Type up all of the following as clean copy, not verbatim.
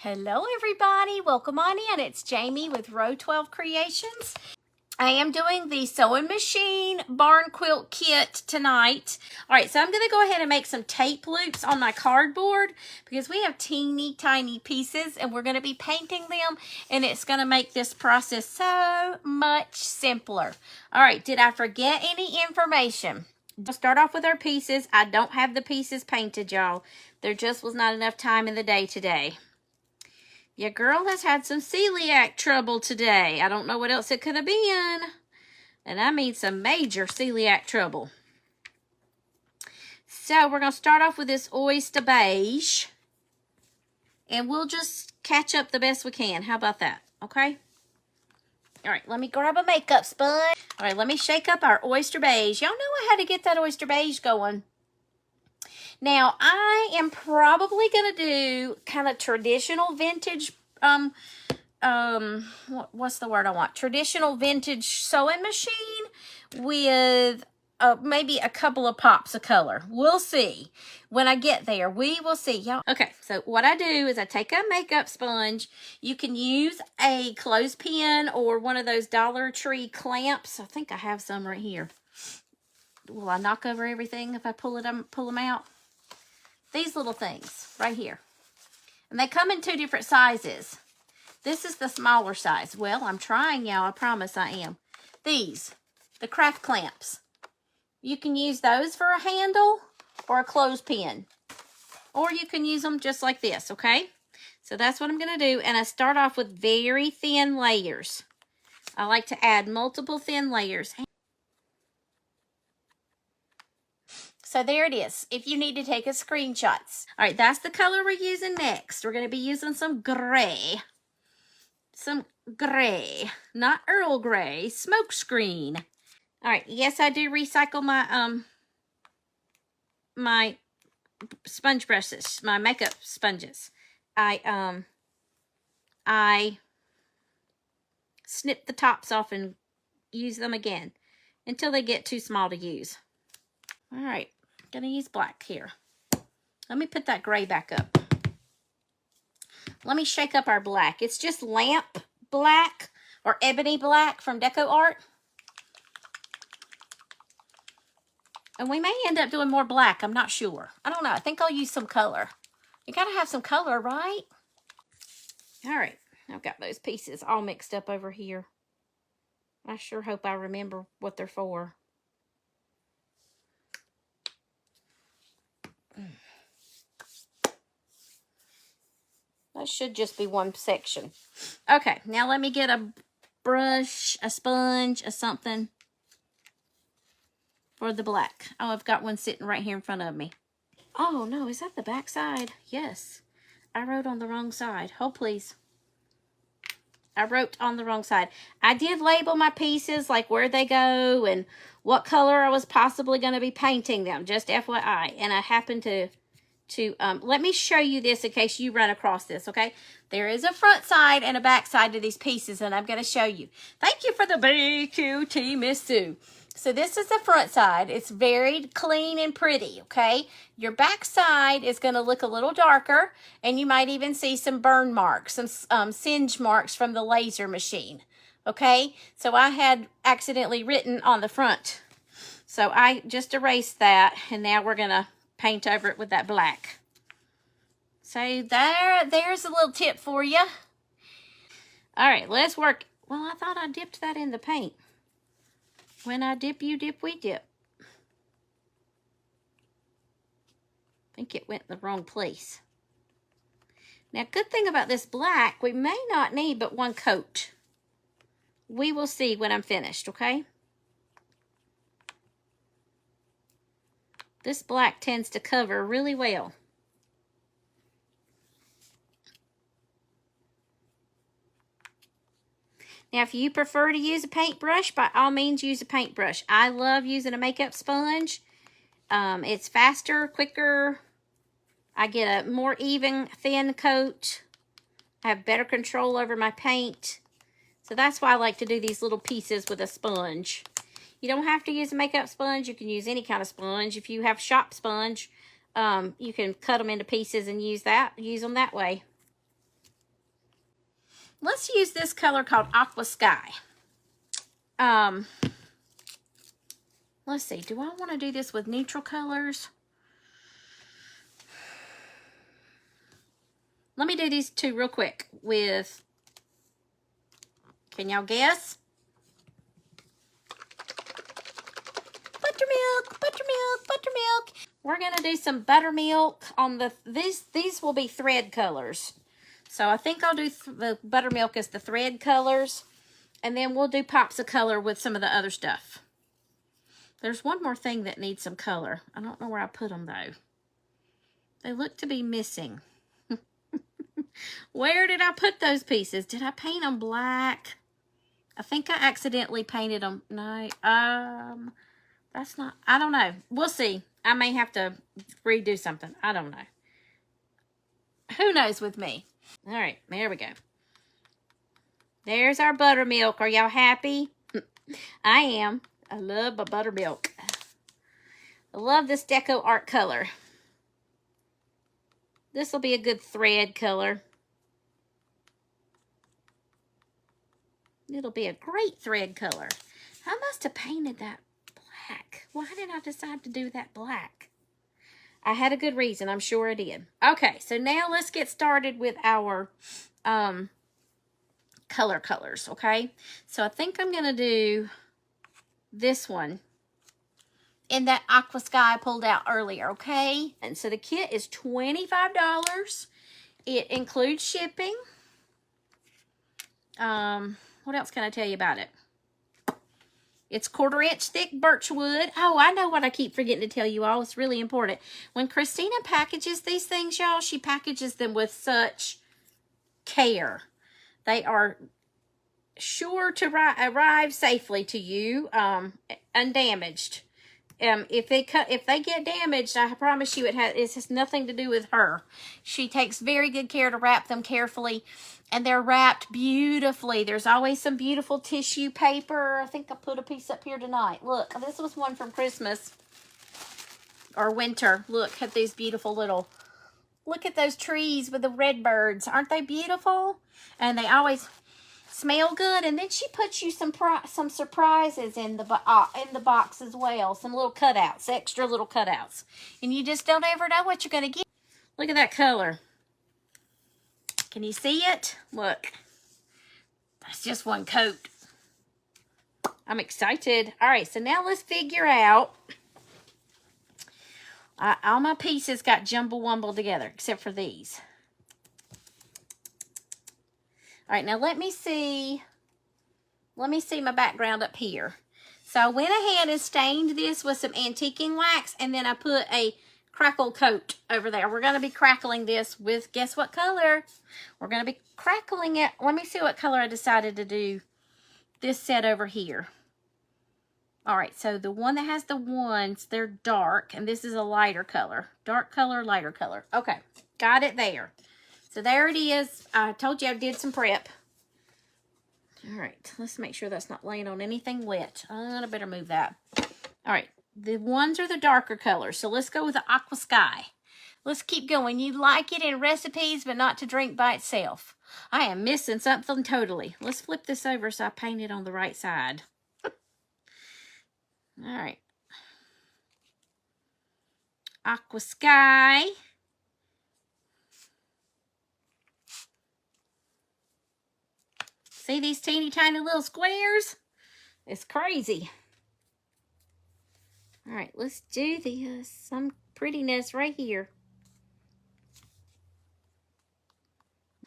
Hello everybody, welcome on in. It's Jamie with Row 12 Creations. I am doing the sewing machine barn quilt kit tonight. All right, so I'm going to go ahead and make some tape loops on my cardboard because we have teeny tiny pieces and we're going to be painting them, and it's going to make this process so much simpler. All right, did I forget any information? We'll start off with our pieces. I don't have the pieces painted, y'all. There just was not enough time in the day today. Your girl has had some celiac trouble today. I don't know what else it could have been. And I mean some major celiac trouble. So we're going to start off with this oyster beige. And we'll just catch up the best we can. How about that? Okay? All right, let me grab a makeup sponge. All right, let me shake up our oyster beige. Y'all know I had to get that oyster beige going. Now, I am probably going to do kind of traditional vintage, what's the word I want? Traditional vintage sewing machine with maybe a couple of pops of color. We'll see. When I get there, we will see, y'all. Okay, so what I do is I take a makeup sponge. You can use a clothespin or one of those Dollar Tree clamps. I think I have some right here. Will I knock over everything if I pull them out? These little things right here. And they come in two different sizes. This is the smaller size. Well, I'm trying, y'all. I promise I am. These, the craft clamps. You can use those for a handle or a clothespin. Or you can use them just like this, okay? So that's what I'm going to do. And I start off with very thin layers. I like to add multiple thin layers. So there it is, if you need to take a screenshots. All right, that's the color we're using next. We're going to be using some gray. Some gray, not Earl Grey, smoke screen. All right, yes, I do recycle my my sponge brushes, my makeup sponges. I snip the tops off and use them again until they get too small to use. All right. Gonna use black here. Let me put that gray back up. Let me shake up our black. It's just lamp black or ebony black from Deco Art. And we may end up doing more black. I'm not sure. I don't know. I think I'll use some color. You gotta have some color, right? All right. I've got those pieces all mixed up over here. I sure hope I remember what they're for. That should just be one section. Okay, now let me get a brush, a sponge, or something for the black. Oh, I've got one sitting right here in front of me. Oh, no, is that the back side? Yes. I wrote on the wrong side. Hold, please. I wrote on the wrong side. I did label my pieces, like where they go and what color I was possibly going to be painting them, just FYI. And I happened to let me show you this in case you run across this, okay? There is a front side and a back side to these pieces, and I'm going to show you. Thank you for the BQT, Miss Sue. So this is the front side. It's very clean and pretty, okay? Your back side is going to look a little darker, and you might even see some burn marks, some singe marks from the laser machine, okay? So I had accidentally written on the front. So I just erased that, and now we're going to paint over it with that black. So there's a little tip for you. All right, let's work. Well, I thought I dipped that in the paint. When I dip, you dip, we dip. I think it went in the wrong place. Now, good thing about this black, we may not need but one coat. We will see when I'm finished, okay? This black tends to cover really well. Now, if you prefer to use a paintbrush, by all means use a paintbrush. I love using a makeup sponge. It's faster, quicker. I get a more even, thin coat. I have better control over my paint. So that's why I like to do these little pieces with a sponge. You don't have to use a makeup sponge. You can use any kind of sponge. If you have shop sponge, you can cut them into pieces and use them that way. let's use this color called Aqua Sky. Let's see. Do I want to do this with neutral colors? Let me do these two real quick with, can y'all guess? Buttermilk, buttermilk, buttermilk. We're going to do some buttermilk on the, these will be thread colors. So I think I'll do the buttermilk as the thread colors. And then we'll do pops of color with some of the other stuff. There's one more thing that needs some color. I don't know where I put them though. They look to be missing. Where did I put those pieces? Did I paint them black? I think I accidentally painted them. No, that's not, I don't know. We'll see. I may have to redo something. I don't know. Who knows with me? All right, there we go. There's our buttermilk. Are y'all happy? I am. I love my buttermilk. I love this deco art color. This will be a good thread color. It'll be a great thread color. I must have painted that black. Why did I decide to do that black? I had a good reason. I'm sure I did. Okay, so now let's get started with our colors, okay? So I think I'm going to do this one in that Aqua Sky I pulled out earlier, okay? And so the kit is $25. It includes shipping. What else can I tell you about it? It's 1/4 inch thick birch wood. Oh, I know what I keep forgetting to tell you all. It's really important. When Christina packages these things, y'all, she packages them with such care. They are sure to arrive safely to you, undamaged. If they get damaged, I promise you it has nothing to do with her. She takes very good care to wrap them carefully, and they're wrapped beautifully. There's always some beautiful tissue paper. I think I put a piece up here tonight. Look, this was one from Christmas or winter. Look at these beautiful little, look at those trees with the red birds. Aren't they beautiful? And they always smell good. And then she puts you some surprises in the box as well. Some little cutouts, extra little cutouts. And you just don't ever know what you're going to get. Look at that color. Can you see it? Look. That's just one coat. I'm excited. All right, so now let's figure out. All my pieces got jumble-wumble together, except for these. All right, now let me see my background up here. So I went ahead and stained this with some antiquing wax, and then I put a crackle coat over there. We're going to be crackling this with, guess what color? We're going to be crackling it. Let me see what color I decided to do this set over here. All right, so the one that has the ones, they're dark, and this is a lighter color. Dark color, lighter color. Okay, got it there. So there it is. I told you I did some prep. All right, let's make sure that's not laying on anything wet. I better move that. All right, the ones are the darker colors. So let's go with the Aqua Sky. Let's keep going. You like it in recipes, but not to drink by itself. I am missing something totally. Let's flip this over so I paint it on the right side. All right. Aqua Sky. See these teeny tiny little squares? It's crazy. All right, let's do this. Some prettiness right here.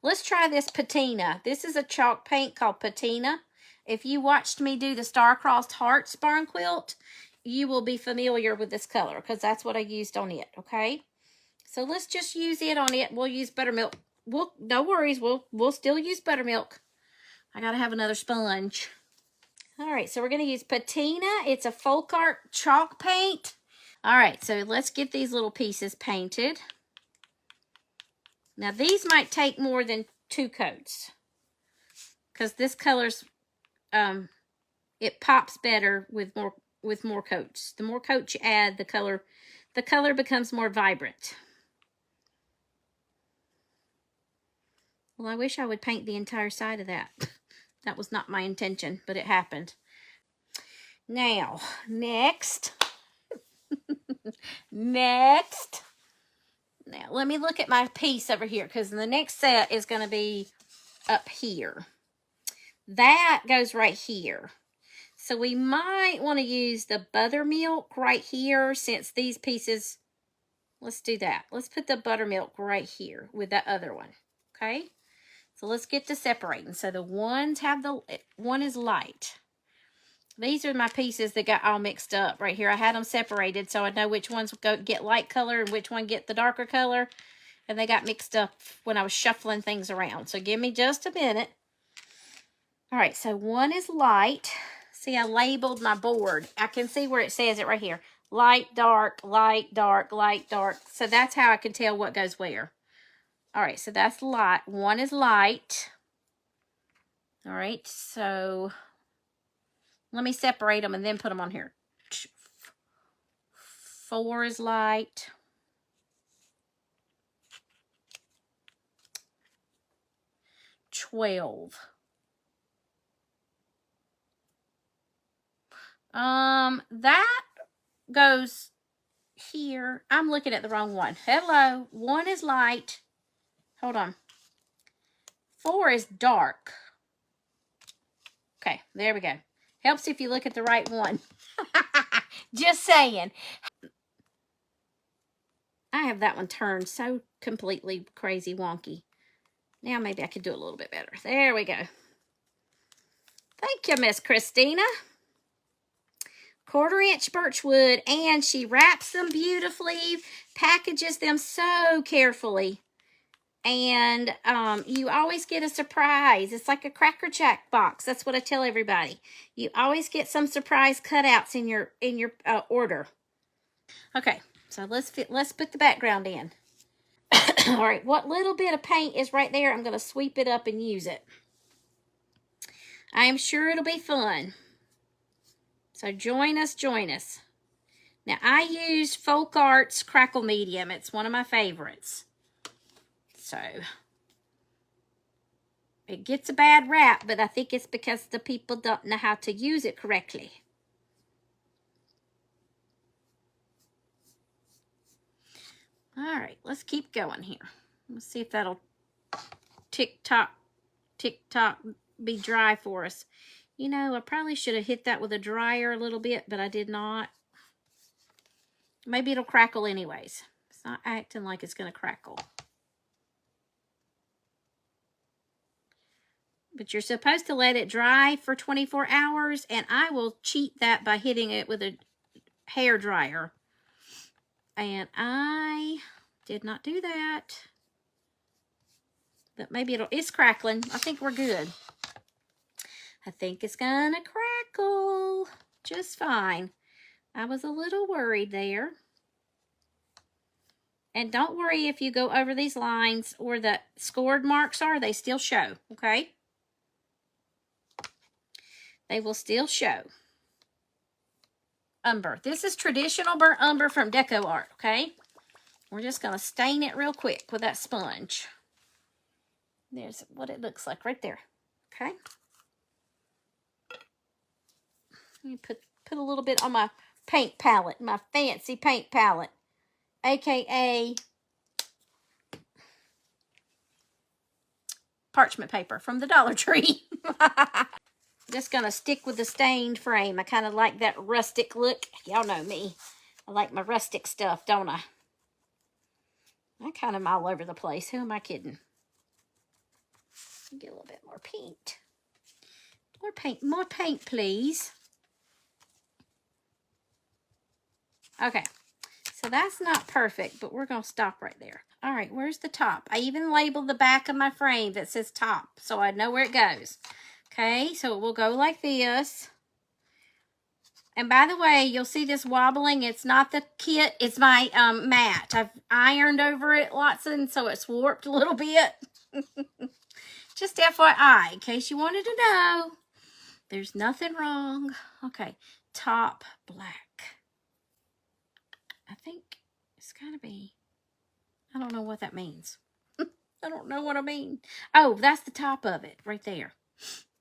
Let's try this patina. This is a chalk paint called patina. If you watched me do the star-crossed hearts barn quilt, you will be familiar with this color because that's what I used on it, okay? So let's just use it on it. We'll use buttermilk. No worries, we'll still use buttermilk. I gotta have another sponge. All right, so we're gonna use patina. It's a folk art chalk paint. All right, so let's get these little pieces painted. Now these might take more than 2 coats because this color's it pops better with more coats. The more coats you add, the color becomes more vibrant. Well, I wish I would paint the entire side of that. That was not my intention, but it happened. Now, next. Next. Now, let me look at my piece over here, because the next set is going to be up here. That goes right here. So we might want to use the buttermilk right here, since these pieces, let's do that. Let's put the buttermilk right here with that other one. Okay. So let's get to separating. So the ones have one is light. These are my pieces that got all mixed up right here. I had them separated so I know which ones get light color and which one get the darker color. And they got mixed up when I was shuffling things around. So give me just a minute. All right, so one is light. See, I labeled my board. I can see where it says it right here. Light, dark, light, dark, light, dark. So that's how I can tell what goes where. All right, so that's light. One is light. All right, so let me separate them and then put them on here. 4 is light. 12. That goes here. I'm looking at the wrong one. Hello. 1 is light. Hold on. 4 is dark. Okay, there we go. Helps if you look at the right one. Just saying. I have that one turned so completely crazy wonky. Now maybe I could do it a little bit better. There we go. Thank you, Miss Christina. 1/4-inch birch wood, and she wraps them beautifully, packages them so carefully, and you always get a surprise. It's like a Cracker Jack box. That's what I tell everybody. You always get some surprise cutouts in your order. Okay, so let's put the background in. All right, what little bit of paint is right there, I'm going to sweep it up and use it. I am sure it'll be fun. So join us, join us. Now, I used Folk Arts Crackle Medium. It's one of my favorites. So, it gets a bad rap, but I think it's because the people don't know how to use it correctly. All right, let's keep going here. Let's see if that'll tick-tock be dry for us. You know, I probably should have hit that with a dryer a little bit, but I did not. Maybe it'll crackle anyways. It's not acting like it's going to crackle. But you're supposed to let it dry for 24 hours, and I will cheat that by hitting it with a hair dryer. And I did not do that. But maybe it's crackling. I think we're good. I think it's gonna crackle just fine. I was a little worried there. And don't worry if you go over these lines where the scored marks are, they still show, okay? They will still show. Umber. This is traditional burnt umber from Deco Art, okay? We're just going to stain it real quick with that sponge. There's what it looks like right there, okay? Let me put a little bit on my paint palette, my fancy paint palette, aka parchment paper from the Dollar Tree. Just gonna stick with the stained frame. I kind of like that rustic look. Y'all know me. I like my rustic stuff, don't I? I kind of all over the place. Who am I kidding? Get a little bit more paint. More paint, please. Okay, so that's not perfect, but we're gonna stop right there. All right, where's the top? I even labeled the back of my frame that says top, so I know where it goes. Okay, so it will go like this. And by the way, you'll see this wobbling. It's not the kit. It's my mat. I've ironed over it lots, and so it's warped a little bit. Just FYI, in case you wanted to know. There's nothing wrong. Okay, top black. I think it's got to be. I don't know what that means. I don't know what I mean. Oh, that's the top of it right there.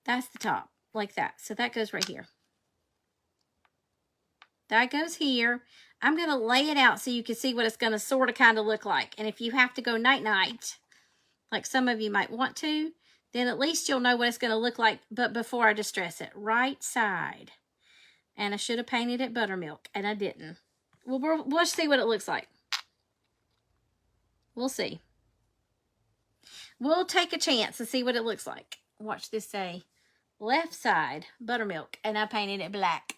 That's the top, like that. So that goes right here. That goes here. I'm going to lay it out so you can see what it's going to sort of kind of look like. And if you have to go night-night, like some of you might want to, then at least you'll know what it's going to look like. But before I distress it, right side. And I should have painted it buttermilk, and I didn't. We'll see what it looks like. We'll see. We'll take a chance and see what it looks like. Watch this say, left side, buttermilk, and I painted it black.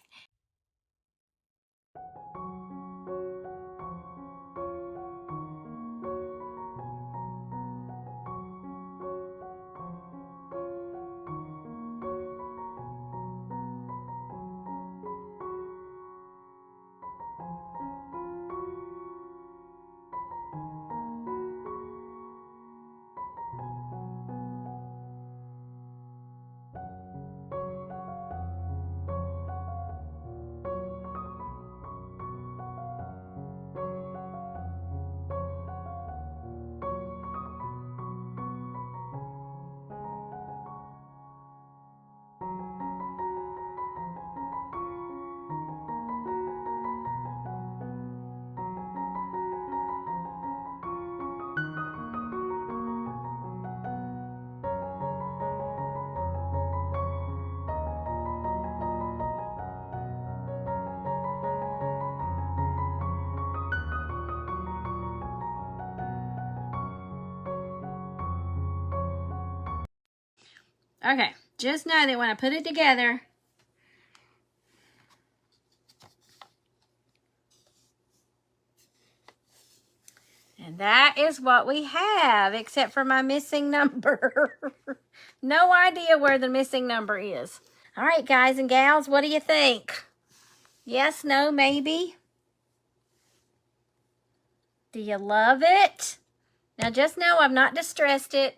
Okay, just know that when I put it together, and that is what we have, except for my missing number. No idea where the missing number is. All right, guys and gals, what do you think? Yes, no, maybe? Do you love it? Now just know I've not distressed it.